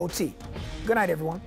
OT. Good night, everyone.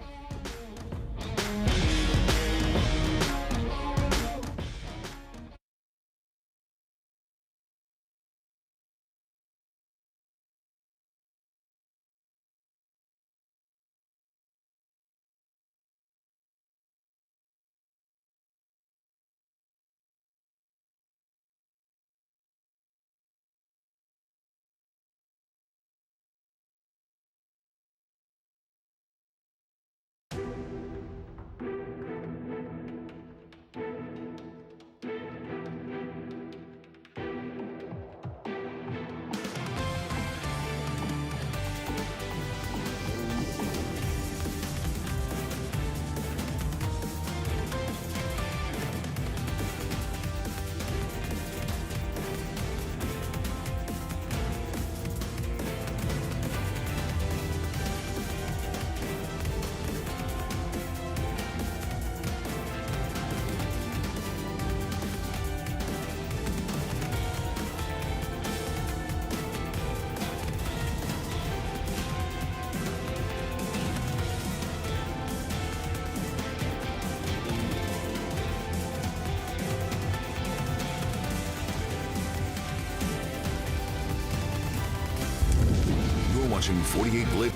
Watching 48 Blitz.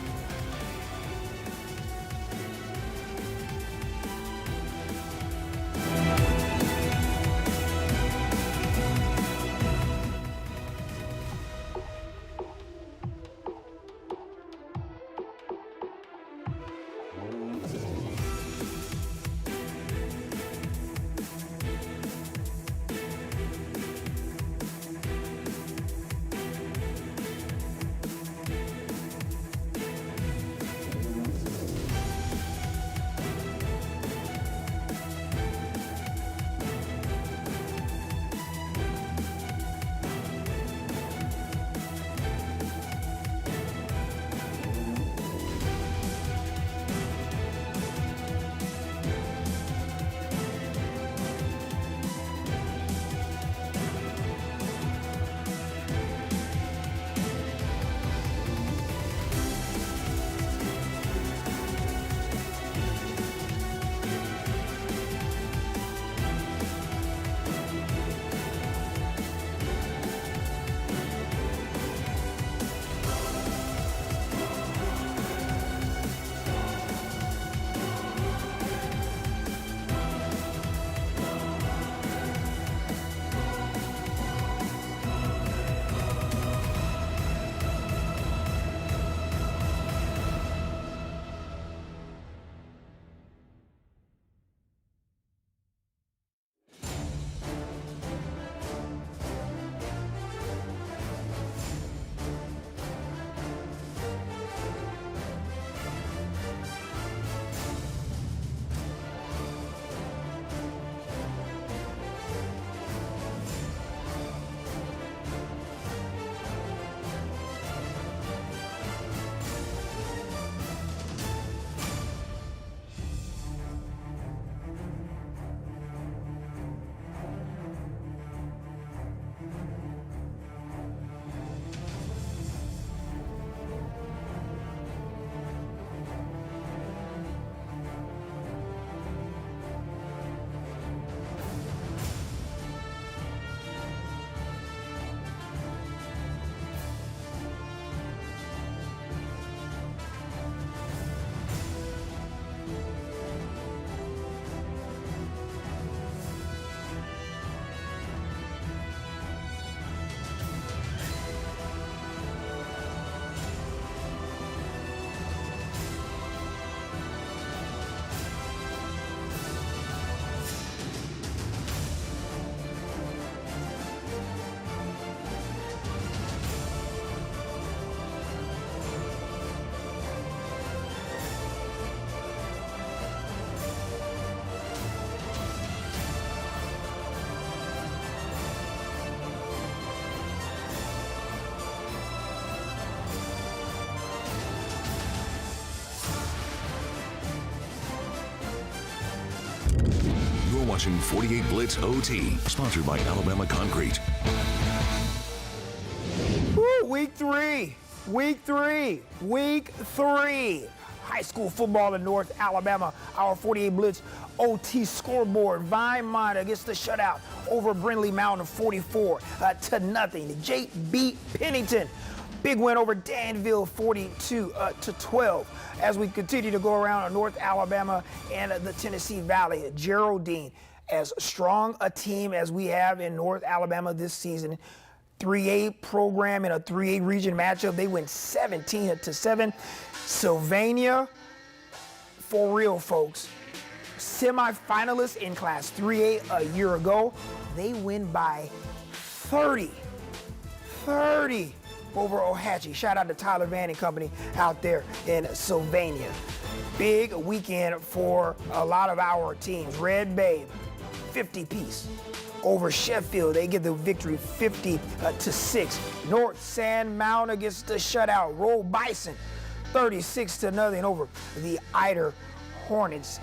Watching 48 Blitz OT, sponsored by Alabama Concrete. Woo, week three. high school football in North Alabama. Our 48 Blitz OT scoreboard. Vinemont gets the shutout over Brindley Mountain 44-0. Jake beat Pennington. Big win over Danville 42-12. As we continue to go around North Alabama and the Tennessee Valley, Geraldine, as strong a team as we have in North Alabama this season. 3A program in a 3A region matchup. They win 17-7. Sylvania, for real, folks. Semi-finalists in Class 3A a year ago. They win by 30 over Ohatchee. Shout out to Tyler Van and company out there in Sylvania. Big weekend for a lot of our teams. Red Babe, 50-piece. Over Sheffield, they get the victory 50-6. North Sand Mountain gets the shutout. Roll Bison, 36-0 over the Eider Hornets.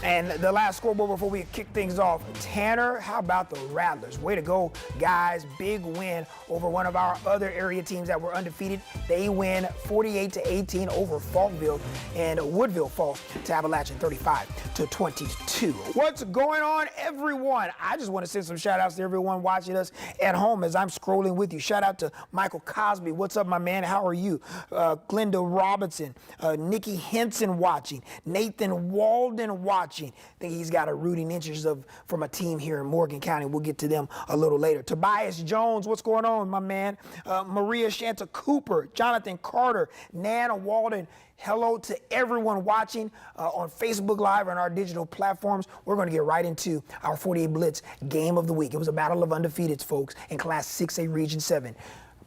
And the last scoreboard before we kick things off, Tanner, how about the Rattlers? Way to go, guys. Big win over one of our other area teams that were undefeated. They win 48-18 over Falkville, and Woodville falls to Appalachian 35-22. What's going on, everyone? I just want to send some shout outs to everyone watching us at home as I'm scrolling with you. Shout out to Michael Cosby. What's up, my man? How are you? Glenda Robinson, Nikki Henson watching, Nathan Walden watching. I think he's got a rooting interest from a team here in Morgan County. We'll get to them a little later. Tobias Jones, what's going on, my man? Maria Shanta Cooper, Jonathan Carter, Nana Walden. Hello to everyone watching on Facebook Live and our digital platforms. We're going to get right into our 48 Blitz Game of the Week. It was a battle of undefeateds, folks, in Class 6A Region 7.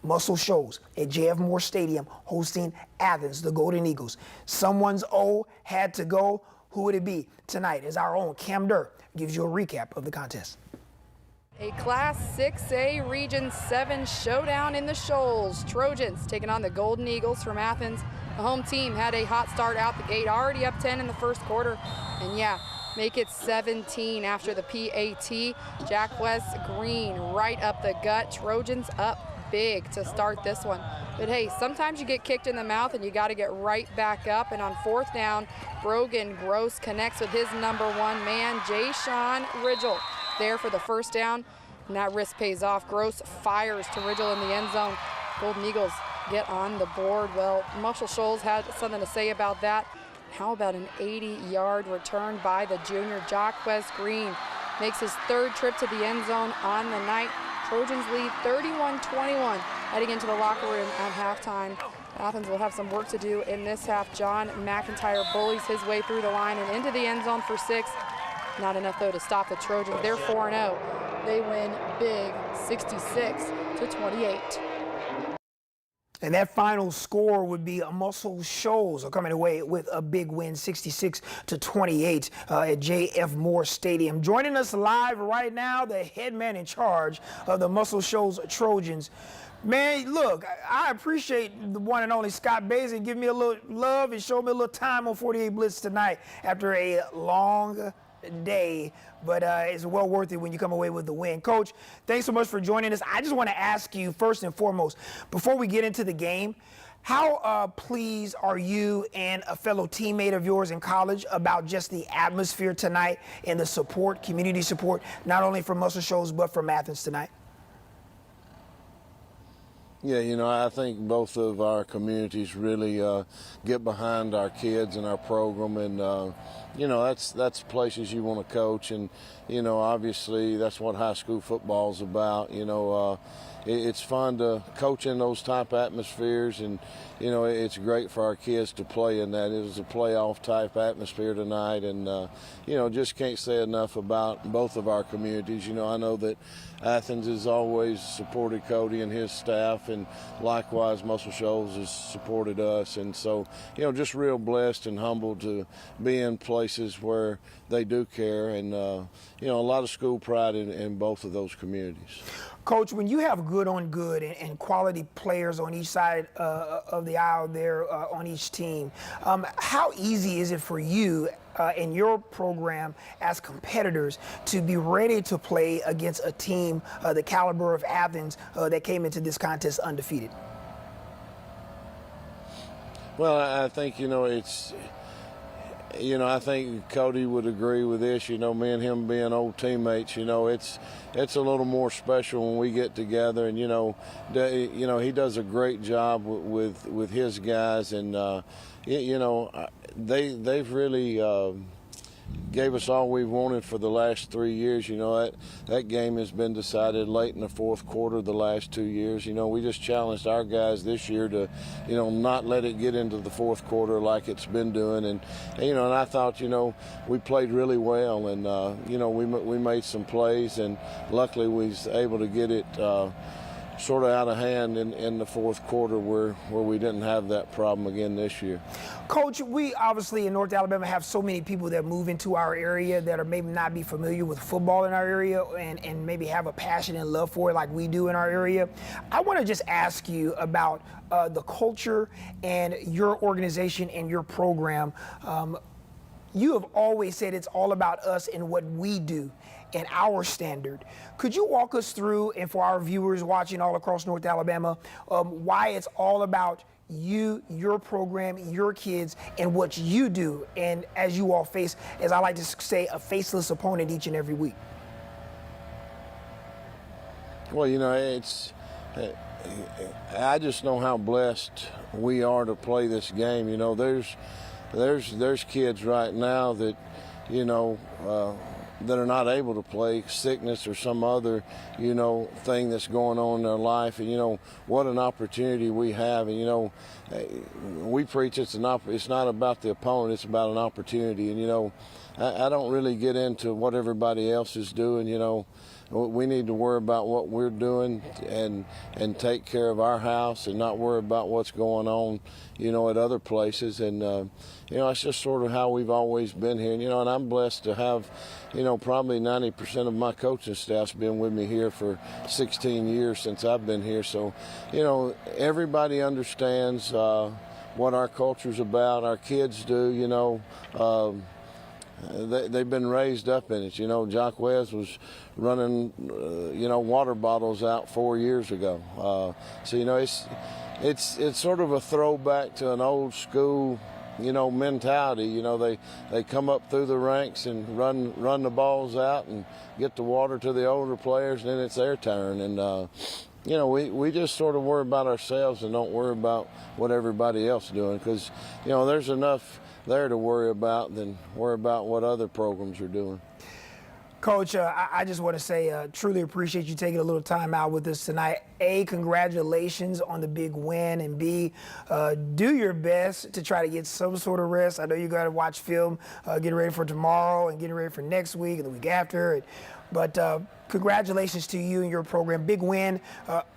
Muscle Shoals at J.F. Moore Stadium hosting Athens, the Golden Eagles. Someone's O had to go. Who would it be tonight? As our own Cam Durr gives you a recap of the contest. A Class 6A Region 7 showdown in the Shoals. Trojans taking on the Golden Eagles from Athens. The home team had a hot start out the gate, already up 10 in the first quarter. And yeah, make it 17 after the PAT. Jack West Green right up the gut. Trojans up big to start this one. But hey, sometimes you get kicked in the mouth and you got to get right back up. And on fourth down, Brogan Gross connects with his number one man, Jay-Sean Ridgel, there for the first down. And that risk pays off. Gross fires to Ridgel in the end zone. Golden Eagles get on the board. Well, Muscle Shoals had something to say about that. How about an 80-yard return by the junior? Jacquez Green makes his third trip to the end zone on the night. Trojans lead 31-21 heading into the locker room at halftime. Athens will have some work to do in this half. John McIntyre bullies his way through the line and into the end zone for 6. Not enough, though, to stop the Trojans. They're 4-0. They win big, 66-28. And that final score would be Muscle Shoals coming away with a big win, 66-28 at J.F. Moore Stadium. Joining us live right now, the head man in charge of the Muscle Shoals Trojans. Man, look, I appreciate the one and only Scott Basin giving me a little love and showing me a little time on 48 Blitz tonight after a long day, but it's well worth it when you come away with the win. Coach, thanks so much for joining us. I just want to ask you first and foremost, before we get into the game, how pleased are you and a fellow teammate of yours in college about just the atmosphere tonight and the support, community support, not only from Muscle Shoals but from Athens tonight? Yeah, you know, I think both of our communities really get behind our kids and our program, and you know, that's places you want to coach, and you know, obviously that's what high school football is about. You know, it's fun to coach in those type atmospheres, and you know, it's great for our kids to play in that. It was a playoff type atmosphere tonight, and you know, just can't say enough about both of our communities. You know, I know that Athens has always supported Cody and his staff, and likewise Muscle Shoals has supported us, and so, you know, just real blessed and humbled to be in places where they do care, and you know, a lot of school pride in both of those communities. Coach, when you have good on good and quality players on each side of the aisle there on each team, how easy is it for you in your program as competitors to be ready to play against a team the caliber of Athens that came into this contest undefeated? Well, I think, I think Cody would agree with this. Me and him being old teammates, it's a little more special when we get together. And, he does a great job with his guys. And, they've really gave us all we've wanted for the last 3 years. That game has been decided late in the fourth quarter the last 2 years. We just challenged our guys this year to, not let it get into the fourth quarter like it's been doing. And I thought, we played really well, and, we made some plays, and luckily we was able to get it sort of out of hand in the fourth quarter where we didn't have that problem again this year. Coach, we obviously in North Alabama have so many people that move into our area that are maybe not be familiar with football in our area and maybe have a passion and love for it like we do in our area. I want to just ask you about the culture and your organization and your program. You have always said it's all about us and what we do and our standard. Could you walk us through, and for our viewers watching all across North Alabama, why it's all about you, your program, your kids, and what you do, and as you all face, as I like to say, a faceless opponent each and every week? Well, I just know how blessed we are to play this game. There's kids right now that, that are not able to play, sickness or some other, thing that's going on in their life. And, what an opportunity we have. And, we preach it's not about the opponent, it's about an opportunity. And, I don't really get into what everybody else is doing. We need to worry about what we're doing and take care of our house and not worry about what's going on, at other places. And, it's just sort of how we've always been here. And I'm blessed to have, probably 90% of my coaching staff's been with me here for 16 years since I've been here. So, everybody understands what our culture's about. Our kids do, they've been raised up in it. Jock Wes was running, water bottles out 4 years ago. So, it's sort of a throwback to an old school, mentality. They come up through the ranks and run the balls out and get the water to the older players, and then it's their turn. And, we just sort of worry about ourselves and don't worry about what everybody else is doing, because, there's enough there to worry about than worry about what other programs are doing. Coach, I just want to say truly appreciate you taking a little time out with us tonight. A, congratulations on the big win, and B, do your best to try to get some sort of rest. I know you got to watch film, getting ready for tomorrow and getting ready for next week and the week after. But congratulations to you and your program. Big win,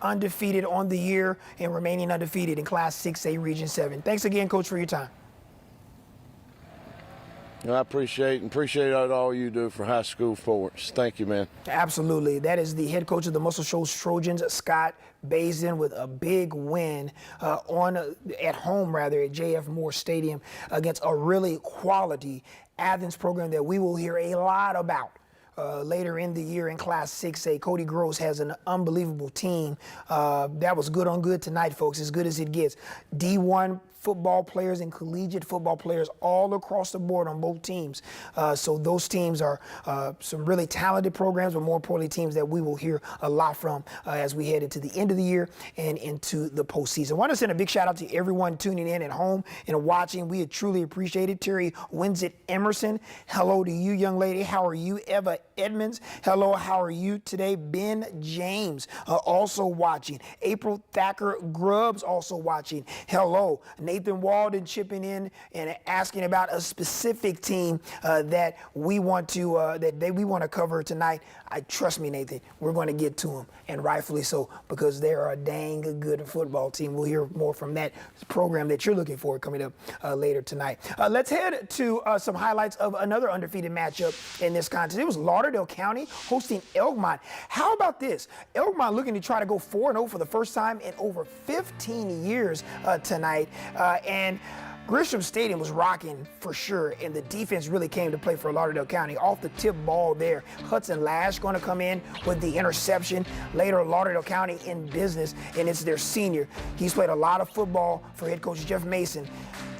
undefeated on the year and remaining undefeated in Class 6A Region 7. Thanks again, Coach, for your time. I appreciate all you do for high school sports. Thank you, man. Absolutely. That is the head coach of the Muscle Shoals Trojans, Scott Bazin, with a big win at home at J.F. Moore Stadium against a really quality Athens program that we will hear a lot about later in the year in Class 6A. Cody Gross has an unbelievable team. That was good on good tonight, folks, as good as it gets. D1 football players and collegiate football players all across the board on both teams. So those teams are some really talented programs, but more importantly, teams that we will hear a lot from as we head into the end of the year and into the postseason. I want to send a big shout out to everyone tuning in at home and watching. We truly appreciate it. Terry Winsett Emerson, hello to you, young lady. How are you? Eva Edmonds, hello. How are you today? Ben James, also watching. April Thacker Grubbs, also watching. Hello. Nathan Walden chipping in and asking about a specific team that we want to cover tonight. Trust me, Nathan, we're going to get to them, and rightfully so, because they're a dang good football team. We'll hear more from that program that you're looking for coming up later tonight. Let's head to some highlights of another undefeated matchup in this contest. It was Lauderdale County hosting Elkmont. How about this? Elkmont looking to try to go 4-0 for the first time in over 15 years tonight. And Grisham Stadium was rocking for sure, and the defense really came to play for Lauderdale County. Off the tip ball there, Hudson Lash going to come in with the interception. Later, Lauderdale County in business, and it's their senior. He's played a lot of football for head coach Jeff Mason.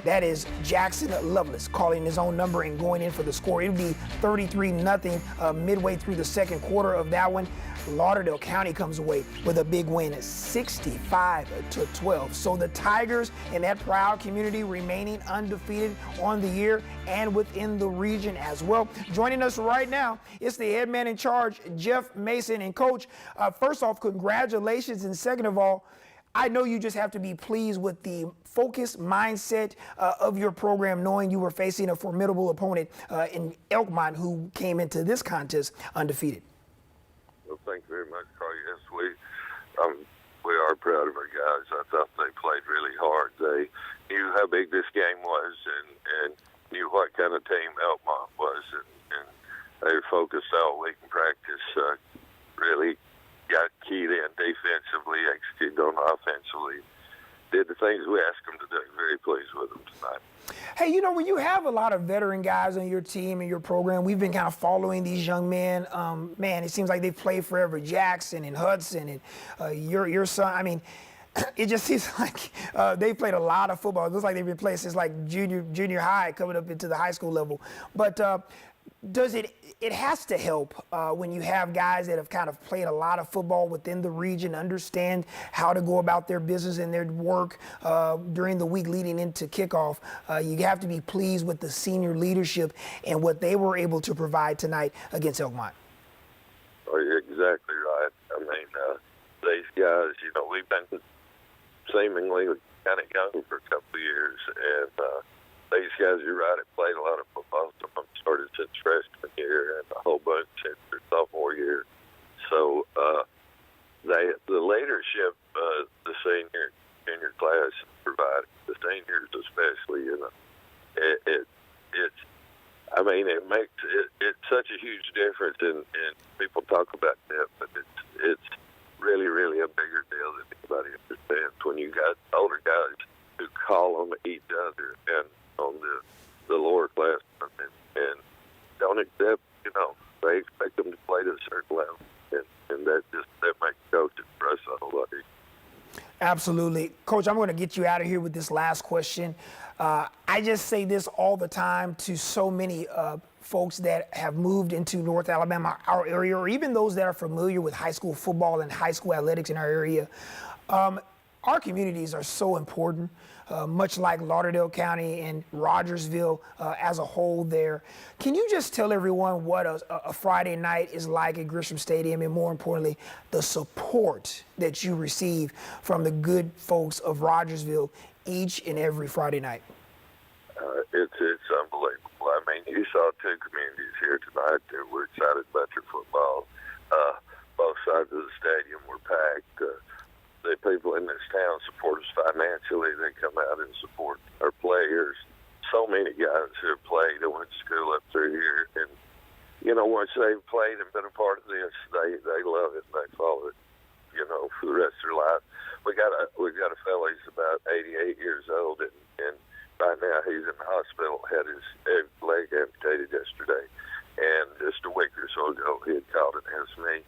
That is Jackson Lovelace calling his own number and going in for the score. It'll be 33-0 midway through the second quarter of that one. Lauderdale County comes away with a big win at 65-12. So the Tigers and that proud community remaining undefeated on the year and within the region as well. Joining us right now, it's the head man in charge, Jeff Mason. And Coach, first off, congratulations. And second of all, I know you just have to be pleased with the focus mindset of your program, knowing you were facing a formidable opponent in Elkmont who came into this contest undefeated. Well, thank you very much, Carl. Yes, we are proud of our guys. I thought they played really hard. They knew how big this game was and knew what kind of team Elkmont was, and they were focused all week in practice. Really got keyed in defensively, executed on offensively, did the things we asked them to do. Very pleased with them tonight. Hey, you know, when you have a lot of veteran guys on your team and your program, we've been kind of following these young men. Man, it seems like they've played forever. Jackson and Hudson and your son. I mean, it just seems like they've played a lot of football. It looks like they've been playing since like junior high, coming up into the high school level. But it has to help when you have guys that have kind of played a lot of football within the region, understand how to go about their business and their work during the week leading into kickoff. You have to be pleased with the senior leadership and what they were able to provide tonight against Elkmont. Oh, you're exactly right. I mean, these guys, you know, we've been seemingly kind of young for a couple of years, and these guys, you're right, have played a lot of football. Some of them started since freshman year and a whole bunch since their sophomore year. So the leadership the senior class provided, the seniors especially, you know, it makes it's such a huge difference, and people talk about that, but it's really, really a bigger deal than anybody understands when you got older guys who call on each other and on the lower class and don't accept, you know, they expect them to play to a certain level, and that makes coaching for us a whole lot easier. Absolutely. Coach, I'm going to get you out of here with this last question. I just say this all the time to so many folks that have moved into North Alabama, our area, or even those that are familiar with high school football and high school athletics in our area. Our communities are so important, much like Lauderdale County and Rogersville as a whole there. Can you just tell everyone what a Friday night is like at Grisham Stadium, and more importantly, the support that you receive from the good folks of Rogersville each and every Friday night? It's unbelievable. I mean, you saw two communities here tonight that were excited about your football. Both sides of the stadium were packed. The people in this town support us financially. They come out and support our players. So many guys who have played and went to school up through here. And, you know, once they've played and been a part of this, they love it and they follow it, you know, for the rest of their life. We got a fellow, he's about 88 years old, and by now he's in the hospital, had his leg amputated yesterday. And just a week or so ago, he had called and asked me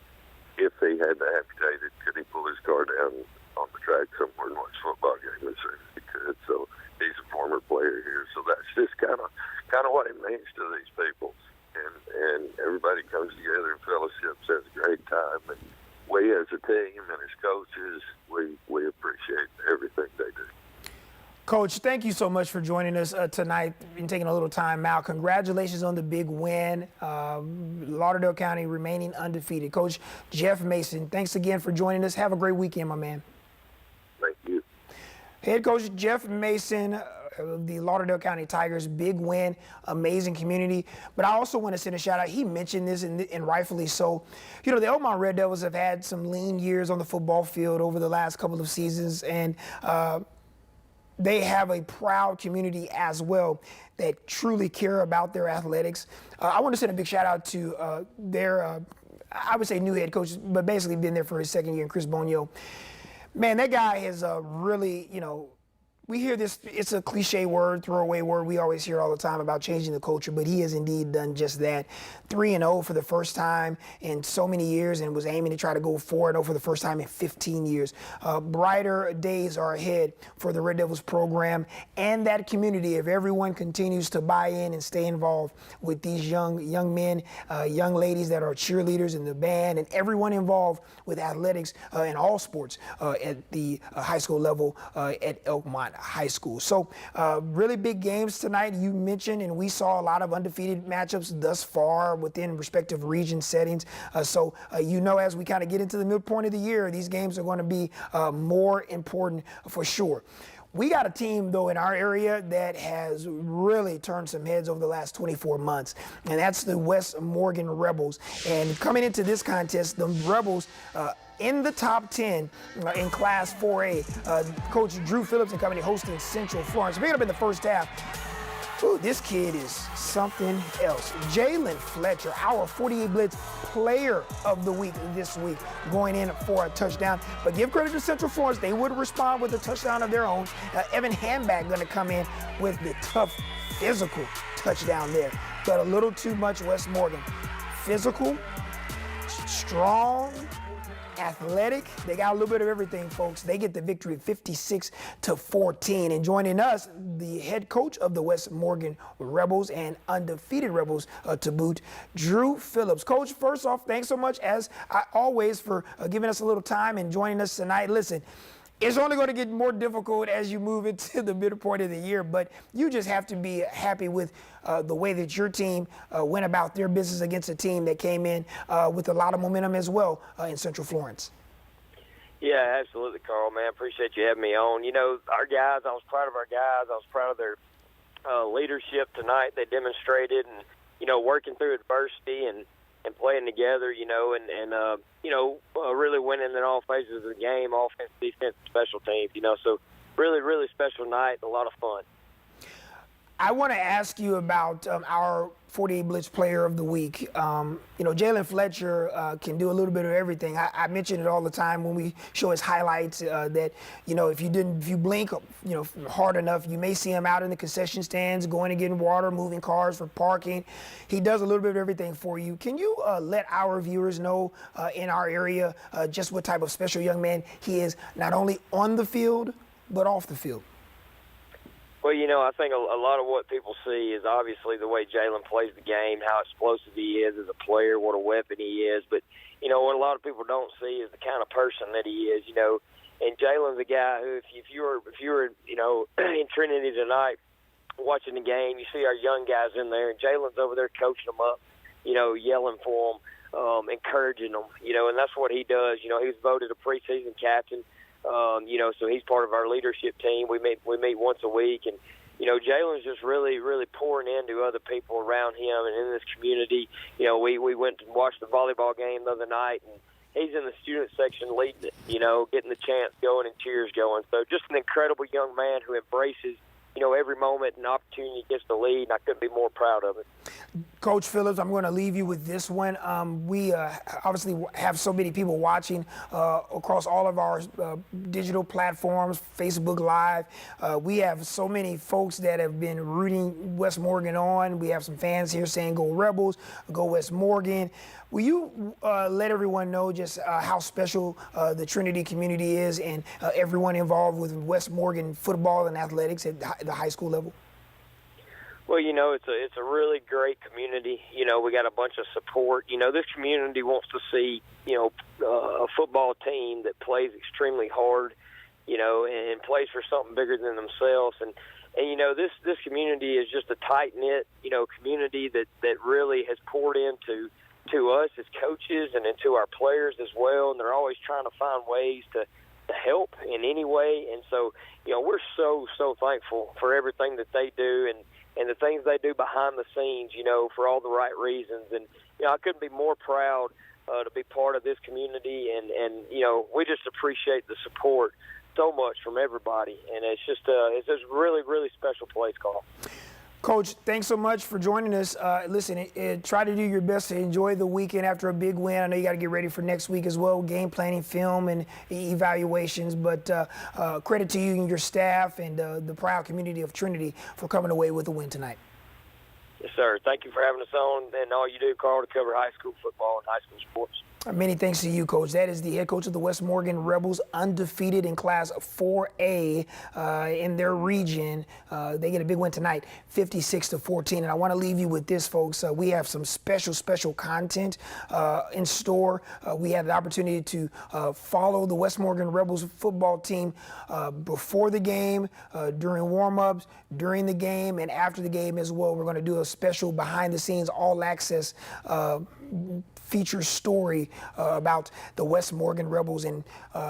if he had to amputate it, could he pull his car down on the track somewhere and watch a football game as soon as he could. So he's a former player here. So that's just kind of what it means to these people. And everybody comes together and fellowships, has a great time. And we as a team and as coaches, we appreciate everything they do. Coach, thank you so much for joining us tonight and taking a little time out. Congratulations on the big win. Lauderdale County remaining undefeated. Coach Jeff Mason, thanks again for joining us. Have a great weekend, my man. Thank you. Head coach Jeff Mason, the Lauderdale County Tigers, big win, amazing community. But I also want to send a shout out. He mentioned this, and rightfully so. You know, the Elkmont Red Devils have had some lean years on the football field over the last couple of seasons, and they have a proud community as well that truly care about their athletics. I want to send a big shout out to their, I would say new head coach, but basically been there for his second year, Chris Bonio. Man, that guy has really, you know, we hear this, it's a cliche word, throwaway word we always hear all the time about changing the culture, but he has indeed done just that. 3-0 for the first time in so many years, and was aiming to try to go 4-0 for the first time in 15 years. Brighter days are ahead for the Red Devils program and that community if everyone continues to buy in and stay involved with these young men, young ladies that are cheerleaders in the band, and everyone involved with athletics in all sports at the high school level at Elkmont High School. So really big games tonight. You mentioned, and we saw a lot of undefeated matchups thus far within respective region settings. So as we kind of get into the midpoint of the year, these games are going to be more important for sure. We got a team, though, in our area that has really turned some heads over the last 24 months, and that's the West Morgan Rebels. And coming into this contest, the Rebels in the top 10 in Class 4A. Coach Drew Phillips and company hosting Central Florence. Picking up in the first half. Ooh, this kid is something else. Jalen Fletcher, our 48 Blitz Player of the Week this week, going in for a touchdown. But give credit to Central Florence. They would respond with a touchdown of their own. Evan Handback going to come in with the tough, physical touchdown there. But a little too much West Morgan. Physical, strong, athletic. They got a little bit of everything, folks. They get the victory 56-14. And joining us, the head coach of the West Morgan Rebels and undefeated Rebels to boot, Drew Phillips. Coach, first off, thanks so much, as always, for giving us a little time and joining us tonight. Listen, it's only going to get more difficult as you move into the midpoint of the year, but you just have to be happy with the way that your team went about their business against a team that came in with a lot of momentum as well in Central Florence. Yeah, absolutely, Carl, man. Appreciate you having me on. Our guys, I was proud of our guys. I was proud of their leadership tonight. They demonstrated and, working through adversity and playing together, really winning in all phases of the game, offense, defense, special teams, So really, really special night, a lot of fun. I want to ask you about our 48 Blitz Player of the Week. Jalen Fletcher can do a little bit of everything. I mention it all the time when we show his highlights that, if you blink, hard enough, you may see him out in the concession stands, going and getting water, moving cars for parking. He does a little bit of everything for you. Can you let our viewers know in our area just what type of special young man he is, not only on the field, but off the field? Well, I think a lot of what people see is obviously the way Jalen plays the game, how explosive he is as a player, what a weapon he is. But, what a lot of people don't see is the kind of person that he is, And Jalen's a guy who, if you were in Trinity tonight watching the game, you see our young guys in there, and Jalen's over there coaching them up, yelling for them, encouraging them, and that's what he does. He was voted a preseason captain. So he's part of our leadership team. We meet once a week, and Jalen's just really, really pouring into other people around him and in this community. We went to watch the volleyball game the other night, and he's in the student section leading it. Getting the chants going and cheers going. So just an incredible young man who embraces every moment and opportunity he gets to lead, and I couldn't be more proud of it. Coach Phillips, I'm going to leave you with this one. We obviously have so many people watching across all of our digital platforms, Facebook Live. We have so many folks that have been rooting West Morgan on. We have some fans here saying, "Go Rebels, go West Morgan." Will you let everyone know just how special the Trinity community is and everyone involved with West Morgan football and athletics at the high school level? Well, it's a really great community. We got a bunch of support. This community wants to see, a football team that plays extremely hard, and plays for something bigger than themselves. And this community is just a tight-knit, community that really has poured into us as coaches and into our players as well. And they're always trying to find ways to help in any way. And so, we're so thankful for everything that they do and the things they do behind the scenes, for all the right reasons. And, I couldn't be more proud to be part of this community. And we just appreciate the support so much from everybody. And it's just a really, really special place, Carl. Coach, thanks so much for joining us. Listen, try to do your best to enjoy the weekend after a big win. I know you got to get ready for next week as well, game planning, film, and evaluations. But credit to you and your staff and the proud community of Trinity for coming away with a win tonight. Yes, sir. Thank you for having us on and all you do, Carl, to cover high school football and high school sports. Many thanks to you, Coach. That is the head coach of the West Morgan Rebels, undefeated in Class 4A in their region. They get a big win tonight, 56-14. And I want to leave you with this, folks. We have some special content in store. We had the opportunity to follow the West Morgan Rebels football team before the game, during warm-ups, during the game, and after the game as well. We're going to do a special behind-the-scenes, all-access feature story about the West Morgan Rebels and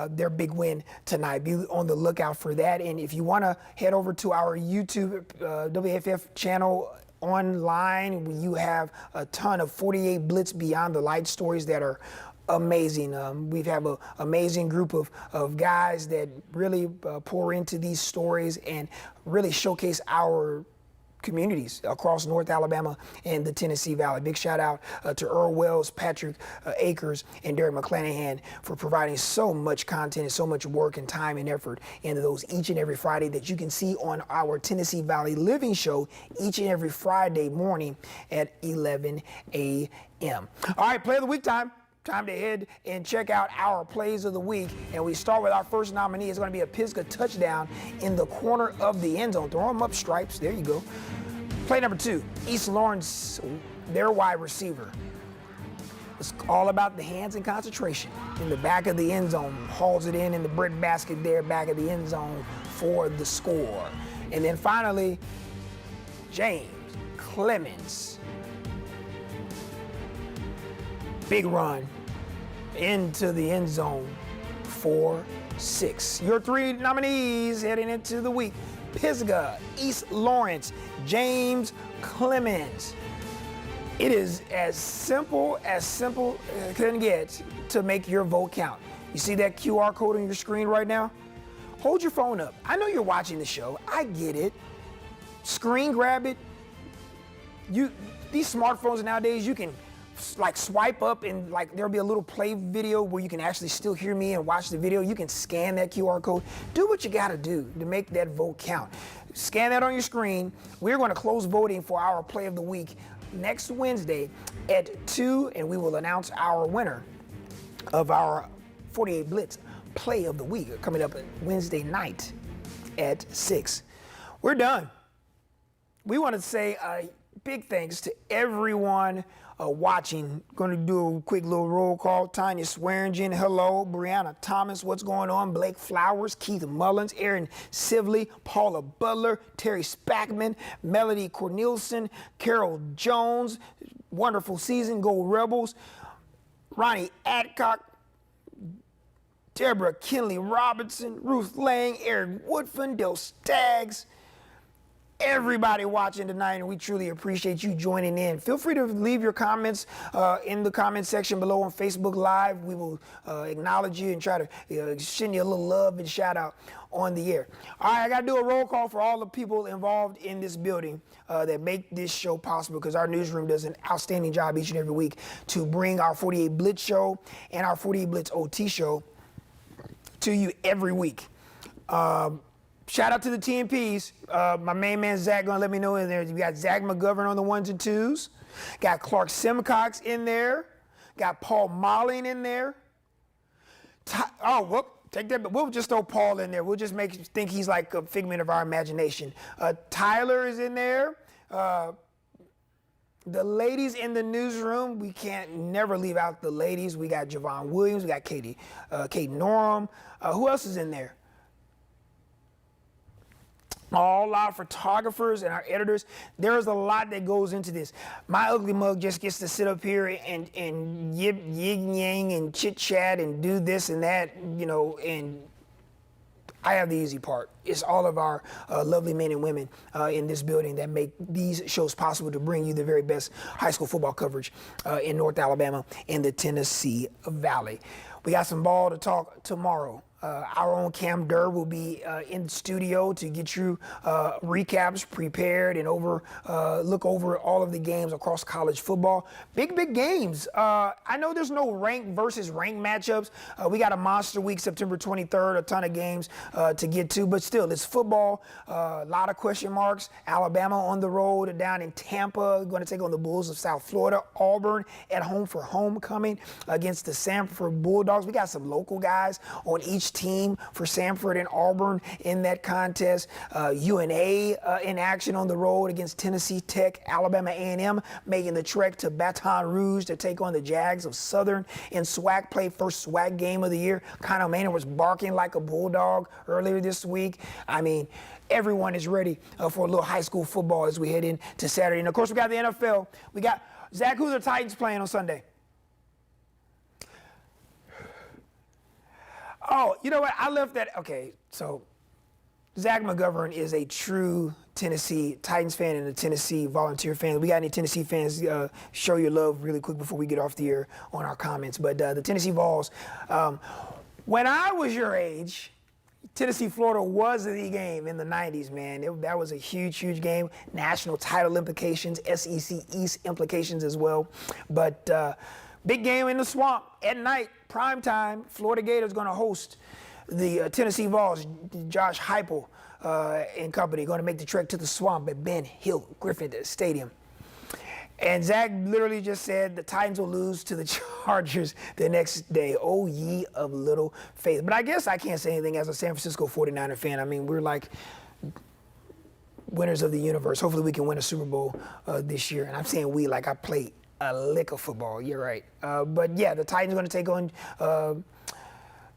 their big win tonight. Be on the lookout for that. And if you want to head over to our YouTube WAFF channel online, you have a ton of 48 Blitz Beyond the Light stories that are amazing. We have an amazing group of guys that really pour into these stories and really showcase our communities across North Alabama and the Tennessee Valley. Big shout out to Earl Wells, Patrick Akers, and Derek McClanahan for providing so much content and so much work and time and effort into those each and every Friday that you can see on our Tennessee Valley Living Show each and every Friday morning at 11 a.m. All right, play of the week time. Time to head and check out our plays of the week. And we start with our first nominee. It's going to be a Pisgah touchdown in the corner of the end zone. Throw them up, Stripes. There you go. Play number 2, East Lawrence, their wide receiver. It's all about the hands and concentration. In the back of the end zone, hauls it in the bread basket there, back of the end zone for the score. And then finally, James Clemens. Big run into the end zone for 6. Your 3 nominees heading into the week: Pisgah, East Lawrence, James Clemens. It is as simple as it can get to make your vote count. You see that QR code on your screen right now? Hold your phone up. I know you're watching the show. I get it. Screen grab it. These smartphones nowadays, you can like swipe up and like there'll be a little play video where you can actually still hear me and watch the video. You can scan that QR code. Do what you gotta do to make that vote count. Scan that on your screen. We're going to close voting for our play of the week next Wednesday at 2, and we will announce our winner of our 48 Blitz play of the week coming up Wednesday night at 6. We're done. We want to say a big thanks to everyone watching. Going to do a quick little roll call. Tanya Swearingen, hello. Brianna Thomas, what's going on? Blake Flowers, Keith Mullins, Aaron Sivley, Paula Butler, Terry Spackman, Melody Cornelison, Carol Jones, wonderful season, Go Rebels, Ronnie Adcock, Deborah Kinley Robinson, Ruth Lang, Eric Woodfin, Del Staggs, everybody watching tonight, and we truly appreciate you joining in. Feel free to leave your comments in the comment section below on Facebook Live. We will acknowledge you and try to send you a little love and shout out on the air. All right, I got to do a roll call for all the people involved in this building that make this show possible, because our newsroom does an outstanding job each and every week to bring our 48 Blitz show and our 48 Blitz OT show to you every week. Shout out to the TMPs. My main man Zach gonna let me know in there. We got Zach McGovern on the 1s and 2s. Got Clark Simcox in there. Got Paul Molling in there. Take that. But we'll just throw Paul in there. We'll just think he's like a figment of our imagination. Tyler is in there. The ladies in the newsroom, we can't never leave out the ladies. We got Javon Williams. We got Kate Norum. Who else is in there? All our photographers and our editors. There is a lot that goes into this. My ugly mug just gets to sit up here and yin-yang and chit-chat and do this and that, and I have the easy part. It's all of our lovely men and women in this building that make these shows possible to bring you the very best high school football coverage in North Alabama and the Tennessee Valley. We got some ball to talk tomorrow. Our own Cam Durr will be in studio to get you recaps prepared and look over all of the games across college football. Big games. I know there's no ranked versus ranked matchups. We got a monster week, September 23rd, a ton of games to get to, but still, it's football. A lot of question marks. Alabama on the road down in Tampa, going to take on the Bulls of South Florida. Auburn at home for homecoming against the Samford Bulldogs. We got some local guys on each team for Samford and Auburn in that contest. UNA in action on the road against Tennessee Tech. Alabama A&M making the trek to Baton Rouge to take on the Jags of Southern in SWAC play. First SWAC game of the year. Connor Maynard was barking like a bulldog earlier this week. I mean, everyone is ready for a little high school football as we head into Saturday. And of course, we got the NFL. We got Zach, who's the Titans playing on Sunday? Oh, you know what? I left that. Okay, so Zach McGovern is a true Tennessee Titans fan and a Tennessee Volunteer fan. We got any Tennessee fans? Show your love really quick before we get off the air on our comments. But the Tennessee Vols, when I was your age, Tennessee-Florida was the game in the 90s, man. That was a huge game. National title implications, SEC East implications as well. But big game in the swamp at night, prime time. Florida Gators going to host the Tennessee Vols. Josh Heupel and company going to make the trek to the swamp at Ben Hill Griffin Stadium. And Zach literally just said the Titans will lose to the Chargers the next day. Oh, ye of little faith. But I guess I can't say anything as a San Francisco 49er fan. I mean, we're like winners of the universe. Hopefully we can win a Super Bowl this year. And I'm saying we like I played a lick of football. You're right. But, yeah, the Titans are going to take on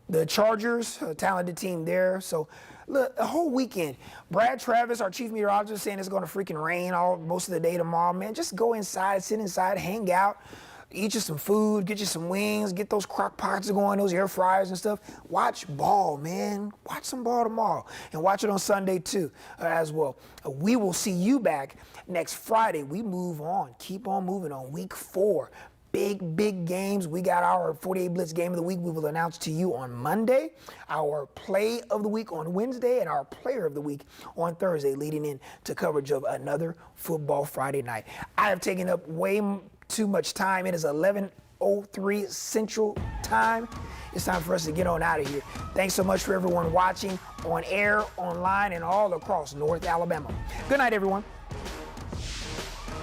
the Chargers, a talented team there. So, look, the whole weekend, Brad Travis, our chief meteorologist, saying it's going to freaking rain most of the day tomorrow. Man, just go inside, sit inside, hang out, eat you some food, get you some wings, get those crock pots going, those air fryers and stuff. Watch ball, man. Watch some ball tomorrow. And watch it on Sunday, too, as well. We will see you back next Friday. We move on. Keep on moving on. Week 4. Big games. We got our 48 Blitz game of the week we will announce to you on Monday, our play of the week on Wednesday, and our player of the week on Thursday, leading in to coverage of another Football Friday night. I have taken up way too much time. It is 11:03 Central Time. It's time for us to get on out of here. Thanks so much for everyone watching on air, online, and all across North Alabama. Good night, everyone.